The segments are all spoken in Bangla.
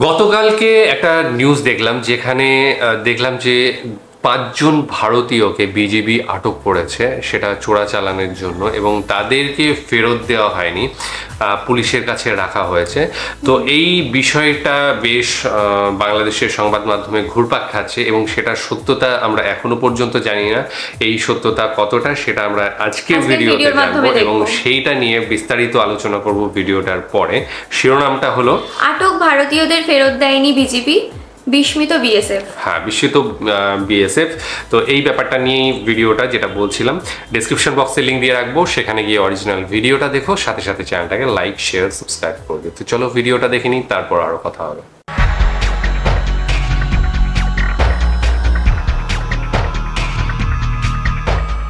গতকালকে একটা নিউজ দেখলাম যেখানে দেখলাম যে 5 জন ভারতীয়কে বিজিবি আটক করেছে, সেটা চোরাচালানের জন্য, এবং তাদেরকে ফেরত দেওয়া হয়নি, পুলিশের কাছে রাখা হয়েছে। তো এই বিষয়টা বেশ বাংলাদেশের সংবাদ মাধ্যমে ঘুরপাক খাচ্ছে এবং সেটার সত্যতা আমরা এখনো পর্যন্ত জানি না। এই সত্যতা কতটা সেটা আমরা আজকের ভিডিওতে জানবো এবং সেইটা নিয়ে বিস্তারিত আলোচনা করব ভিডিওটার পরে। শিরোনামটা হলো আটক ভারতীয়দের ফেরত দেয়নি বিজিবি, বিস্মিত বিএসএফ। হ্যাঁ, বিস্মিত বিএসএফ। তো এই ব্যাপারটা নিয়েই ভিডিওটা যেটা বলছিলাম, ডেসক্রিপশন বক্সে লিঙ্ক দিয়ে রাখবো, সেখানে গিয়ে অরিজিনাল ভিডিওটা দেখো, সাথে সাথে চ্যানেলটাকে লাইক, শেয়ার, সাবস্ক্রাইব করবে। তো চলো ভিডিওটা দেখে নিই, তারপর আরো কথা হবে।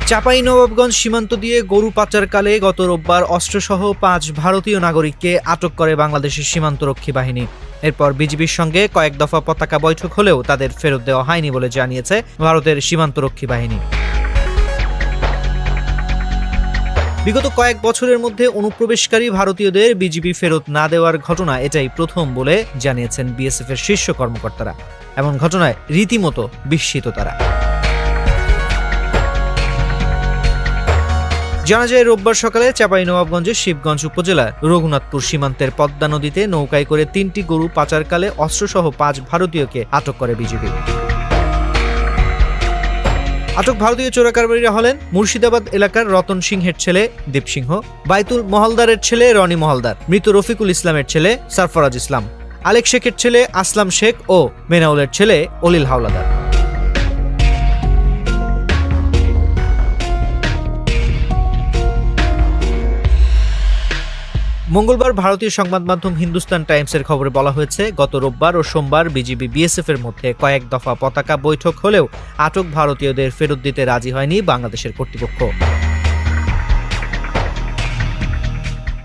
চাঁপাইনবাবগঞ্জ সীমান্ত দিয়ে গরু পাচারকালে গত রোববার অস্ত্রসহ 5 ভারতীয় নাগরিককে আটক করে বাংলাদেশের সীমান্তরক্ষী বাহিনী। এরপর বিজিবির সঙ্গে কয়েক দফা পতাকা বৈঠক হলেও তাদের ফেরত দেওয়া হয়নি বলে জানিয়েছে ভারতের সীমান্তরক্ষী বাহিনী। বিগত কয়েক বছরের মধ্যে অনুপ্রবেশকারী ভারতীয়দের বিজিবি ফেরত না দেওয়ার ঘটনা এটাই প্রথম বলে জানিয়েছেন বিএসএফ এর শীর্ষ কর্মকর্তারা। এমন ঘটনায় রীতিমতো বিস্মিত তারা। জানা যায়, রোববার সকালে চাঁপাইনবাবগঞ্জের শিবগঞ্জ উপজেলার রঘুনাথপুর সীমান্তের পদ্মা নদীতে নৌকায় করে 3টি গরু পাচারকালে অস্ত্রসহ 5 ভারতীয়কে আটক করে বিজিবি। আটক ভারতীয় চোরাকারবারীরা হলেন মুর্শিদাবাদ এলাকার রতন সিংহের ছেলে দীপ সিংহ, বাইতুল মহলদারের ছেলে রনি মহলদার, মৃত রফিকুল ইসলামের ছেলে সরফরাজ ইসলাম, আলেক শেখের ছেলে আসলাম শেখ ও মেনাউলের ছেলে অলিল হাওলাদার। মঙ্গলবার ভারতীয় সংবাদ মাধ্যম হিন্দুস্তান টাইমসের খবরে বলা হয়েছে, গত রোববার ও সোমবার বিজিবি বিএসএফ এর মধ্যে কয়েক দফা পতাকা বৈঠক হলেও আটক ভারতীয়দের ফেরত দিতে রাজি হয়নি বাংলাদেশের কর্তৃপক্ষ।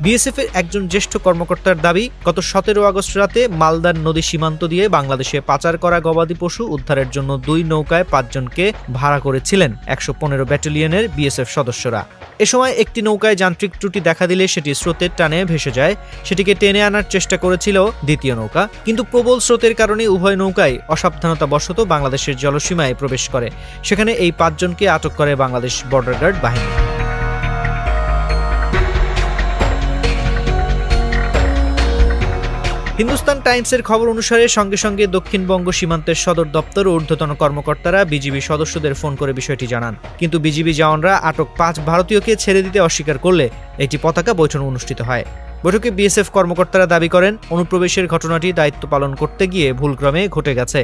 বিএসএফ এর একজন জ্যেষ্ঠ কর্মকর্তার দাবি, গত 17 আগস্ট রাতে মালদার নদী সীমান্ত দিয়ে বাংলাদেশে পাচার করা গবাদি পশু উদ্ধারের জন্য 2 নৌকায় 5 জনকে ভাড়া করেছিলেন 115 ব্যাটালিয়নের বিএসএফ সদস্যরা। এ সময় একটি নৌকায় যান্ত্রিক ত্রুটি দেখা দিলে সেটি স্রোতের টানে ভেসে যায়। সেটিকে টেনে আনার চেষ্টা করেছিল দ্বিতীয় নৌকা, কিন্তু প্রবল স্রোতের কারণে উভয় নৌকায় অসাবধানতাবশত বাংলাদেশের জলসীমায় প্রবেশ করে। সেখানে এই 5 জনকে আটক করে বাংলাদেশ বর্ডার গার্ড বাহিনী। হিন্দুস্তান টাইমসের খবর অনুসারে সঙ্গে সঙ্গে দক্ষিণবঙ্গ সীমান্তের সদর দপ্তর ও ঊর্ধ্বতন কর্মকর্তারা বিজিবি সদস্যদের ফোন করে বিষয়টি জানান। কিন্তু বিজিবি জওয়ানরা আটক 5 ভারতীয়কে ছেড়ে দিতে অস্বীকার করলে একটি পতাকা বৈঠক অনুষ্ঠিত হয়। বৈঠকে বিএসএফ কর্মকর্তারা দাবি করেন, অনুপ্রবেশের ঘটনাটি দায়িত্ব পালন করতে গিয়ে ভুলক্রমে ঘটে গেছে।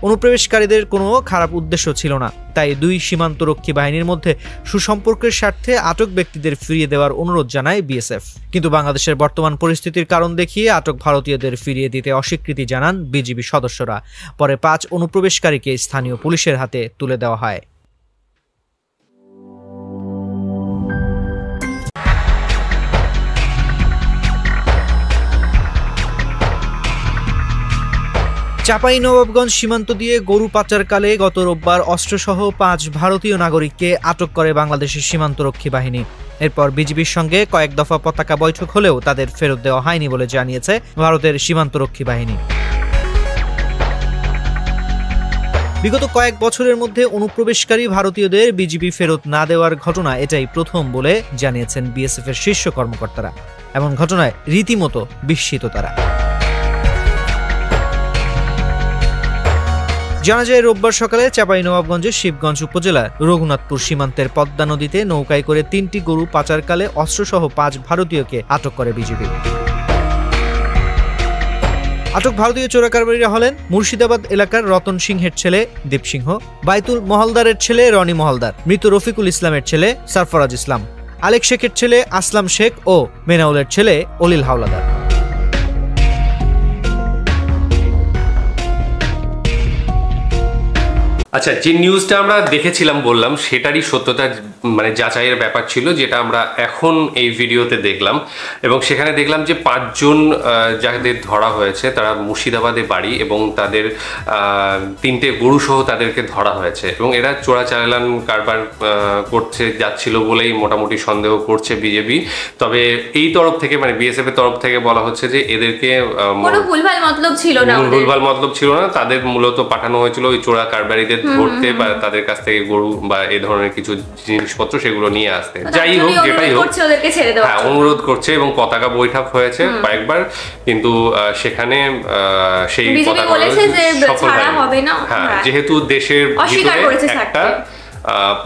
অনুপ্রবেশকারীদের কোনো খারাপ উদ্দেশ্য ছিল না, তাই 2 সীমান্তরক্ষী বাহিনীর মধ্যে সুসম্পর্কের স্বার্থে আটক ব্যক্তিদের ফিরিয়ে দেওয়ার অনুরোধ জানায় বিএসএফ। কিন্তু বাংলাদেশের বর্তমান পরিস্থিতির কারণ দেখিয়ে আটক ভারতীয়দের ফিরিয়ে দিতে অস্বীকৃতি জানান বিজিবি সদস্যরা। পরে 5 অনুপ্রবেশকারীকে স্থানীয় পুলিশের হাতে তুলে দেওয়া হয়। চাঁপাইনবাবগঞ্জ সীমান্ত দিয়ে গরু পাচারকালে গত রোববার অস্ত্রসহ 5 ভারতীয় নাগরিককে আটক করে বাংলাদেশের সীমান্তরক্ষী বাহিনী। এরপর বিজিবির সঙ্গে কয়েক দফা পতাকা বৈঠক হলেও তাদের ফেরত দেওয়া হয়নি বলে জানিয়েছে ভারতের সীমান্তরক্ষী বাহিনী। বিগত কয়েক বছরের মধ্যে অনুপ্রবেশকারী ভারতীয়দের বিজিবি ফেরত না দেওয়ার ঘটনা এটাই প্রথম বলে জানিয়েছেন বিএসএফ এর শীর্ষ কর্মকর্তারা। এমন ঘটনায় রীতিমতো বিস্মিত তারা। জানা যায়, রোববার সকালে চাঁপাইনবাবগঞ্জের শিবগঞ্জ উপজেলার রঘুনাথপুর সীমান্তের পদ্মা নদীতে নৌকায় করে 3টি গরু পাচারকালে অস্ত্রসহ 5 ভারতীয়কে আটক করে বিজিবি। আটক ভারতীয় চোরাকারবারীরা হলেন মুর্শিদাবাদ এলাকার রতন সিংহের ছেলে দীপ সিংহ, বাইতুল মহলদারের ছেলে রনি মহলদার, মৃত রফিকুল ইসলামের ছেলে সরফরাজ ইসলাম, আলেক শেখের ছেলে আসলাম শেখ ও মেনাউলের ছেলে অলিল হাওলাদার। আচ্ছা, যে নিউজটা আমরা দেখেছিলাম বললাম সেটারই সত্যতা মানে যাচাইয়ের ব্যাপার ছিল, যেটা আমরা এখন এই ভিডিওতে দেখলাম। এবং সেখানে দেখলাম যে 5 জন যাদের ধরা হয়েছে তারা মুর্শিদাবাদে বাড়ি, এবং তাদের 3টে গরু সহ তাদেরকে ধরা হয়েছে, এবং এরা চোরাচালান কারবার করতে যাচ্ছিল বলেই মোটামুটি সন্দেহ করছে বিজেপি। তবে এই তরফ থেকে মানে বিএসএফ এর তরফ থেকে বলা হচ্ছে যে এদেরকে কোনো ভুলভাল মতলব ছিল না, ভুলভাল মতলব ছিল না, তাদের মূলত পাঠানো হয়েছিল ওই চোরা কারবারিদের ধরতে বা তাদের কাছ থেকে গরু বা এই ধরনের কিছু জিনিসপত্র সেগুলো নিয়ে আসতে। যাই হোক, যেটাই হোক, হ্যাঁ, অনুরোধ করছে এবং পতাকা বৈঠক হয়েছে কয়েকবার, কিন্তু সেখানে সেই পতাকা সফল হয়নি। হ্যাঁ, যেহেতু দেশের ভিতরে একটা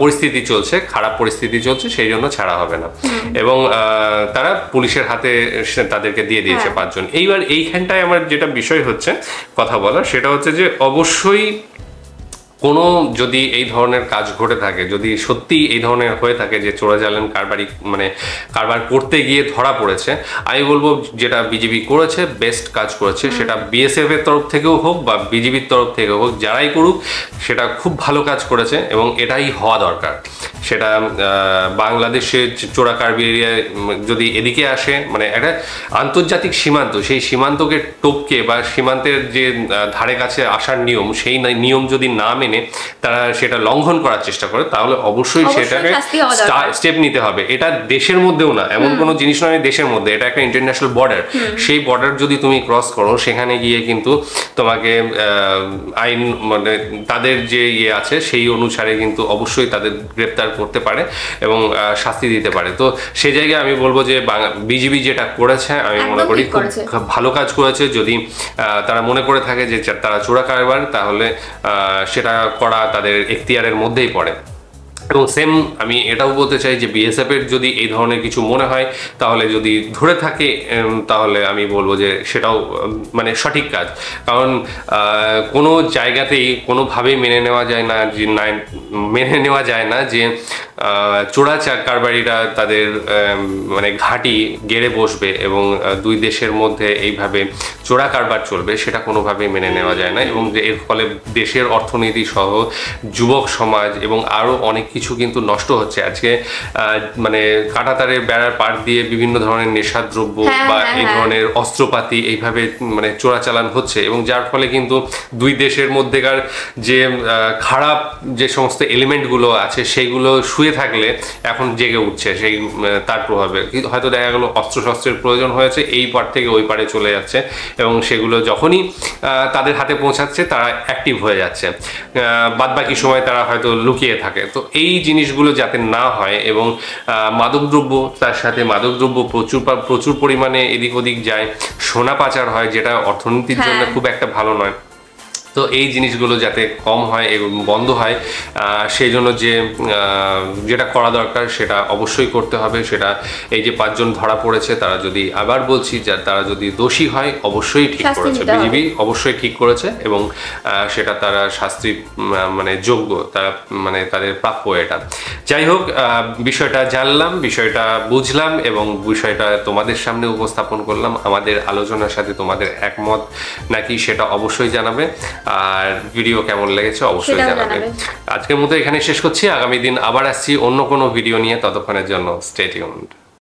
পরিস্থিতি চলছে, খারাপ পরিস্থিতি চলছে, সেই জন্য ছাড়া হবে না। এবং তারা পুলিশের হাতে তাদেরকে দিয়ে দিয়েছে 5 জন। এইবার এইখানটায় আমার যেটা বিষয় হচ্ছে কথা বলার, সেটা হচ্ছে যে অবশ্যই কোনো যদি এই ধরনের কাজ ঘটে থাকে, যদি সত্যি এই ধরনের হয়ে থাকে যে চোরাচালান কারবার করতে গিয়ে ধরা পড়েছে, আমি বলবো যেটা বিজেপি করেছে বেস্ট কাজ করেছে। সেটা বিএসএফ এর তরফ থেকেও হোক বা বিজেপির তরফ থেকেও হোক, যারাই করুক সেটা খুব ভালো কাজ করেছে এবং এটাই হওয়া দরকার। সেটা বাংলাদেশে চোরা কারবারিয়ায় যদি এদিকে আসে, মানে একটা আন্তর্জাতিক সীমান্ত, সেই সীমান্তকে টপকে বা সীমান্তের যে ধারে কাছে আসার নিয়ম, সেই নিয়ম যদি না মেনে তারা সেটা লঙ্ঘন করার চেষ্টা করে, তাহলে অবশ্যই সেটাকে স্টেপ নিতে হবে। এটা দেশের মধ্যেও না, এমন কোনো জিনিস নয় দেশের মধ্যে, এটা একটা ইন্টারন্যাশনাল বর্ডার। সেই বর্ডার যদি তুমি ক্রস করো, সেখানে গিয়ে কিন্তু তোমাকে আইন মানে তাদের যে ইয়ে আছে সেই অনুসারে কিন্তু অবশ্যই তাদের গ্রেপ্তার করতে পারে এবং শাস্তি দিতে পারে। তো সেই জায়গায় আমি বলবো যে বিজেপি যেটা করেছে আমি মনে করি খুব ভালো কাজ করেছে। যদি তারা মনে করে থাকে যে তারা চোরা কারবার, তাহলে সেটা করা তাদের এখতিয়ারের মধ্যেই পড়ে। এবং সেম আমি এটাও বলতে চাই যে বিএসএফ এর যদি এই ধরনের কিছু মনে হয়, তাহলে যদি ধরে থাকে, তাহলে আমি বলবো যে সেটাও মানে সঠিক কাজ। কারণ কোনো জায়গাতেই কোনোভাবেই মেনে নেওয়া যায় না যে চোরা কারবারিরা তাদের মানে ঘাঁটি গেড়ে বসবে এবং দুই দেশের মধ্যে এইভাবে চোরা কারবার চলবে, সেটা কোনোভাবেই মেনে নেওয়া যায় না। এবং এর ফলে দেশের অর্থনীতি সহ যুবক সমাজ এবং আরও অনেক কিছু কিন্তু নষ্ট হচ্ছে। আজকে মানে কাঁটাতারের বেড়ার পার দিয়ে বিভিন্ন ধরনের নেশাদ্রব্য বা এই ধরনের অস্ত্রপাতি এইভাবে মানে চোরাচালান হচ্ছে, এবং যার ফলে কিন্তু দুই দেশের মধ্যেকার যে খারাপ যে সমস্ত এলিমেন্টগুলো আছে সেইগুলো শুয়ে থাকলে এখন জেগে উঠছে সেই তার প্রভাবে। হয়তো দেখা গেলো অস্ত্রশস্ত্রের প্রয়োজন হয়েছে, এই পার থেকে ওই পারে চলে যাচ্ছে, এবং সেগুলো যখনই তাদের হাতে পৌঁছাচ্ছে তারা অ্যাক্টিভ হয়ে যাচ্ছে, বাদবাকি সময় তারা হয়তো লুকিয়ে থাকে। তো এই জিনিসগুলো যাতে না হয়, এবং মাদকদ্রব্য, তার সাথে মাদকদ্রব্য প্রচুর পরিমাণে এদিক ওদিক যায়, সোনা পাচার হয়, যেটা অর্থনীতির জন্য খুব একটা ভালো নয়। তো এই জিনিসগুলো যাতে কম হয় এবং বন্ধ হয়, সেই জন্য যেটা করা দরকার সেটা অবশ্যই করতে হবে। সেটা এই যে 5 জন ধরা পড়েছে, তারা যদি, আবার বলছি, তারা যদি দোষী হয় অবশ্যই ঠিক করেছে, বিজেপি অবশ্যই ঠিক করেছে, এবং সেটা তারা শাস্তি মানে যোগ্য, তারা মানে তাদের প্রাপ্য এটা। যাই হোক, বিষয়টা জানলাম, বিষয়টা বুঝলাম এবং বিষয়টা তোমাদের সামনে উপস্থাপন করলাম। আমাদের আলোচনার সাথে তোমাদের একমত নাকি সেটা অবশ্যই জানাবে, আর ভিডিও কেমন লেগেছে অবশ্যই জানাবে। আজকের মতো এখানে শেষ করছি, আগামী দিন আবার আসছি অন্য কোনো ভিডিও নিয়ে, ততক্ষণের জন্য স্টে টিউনড।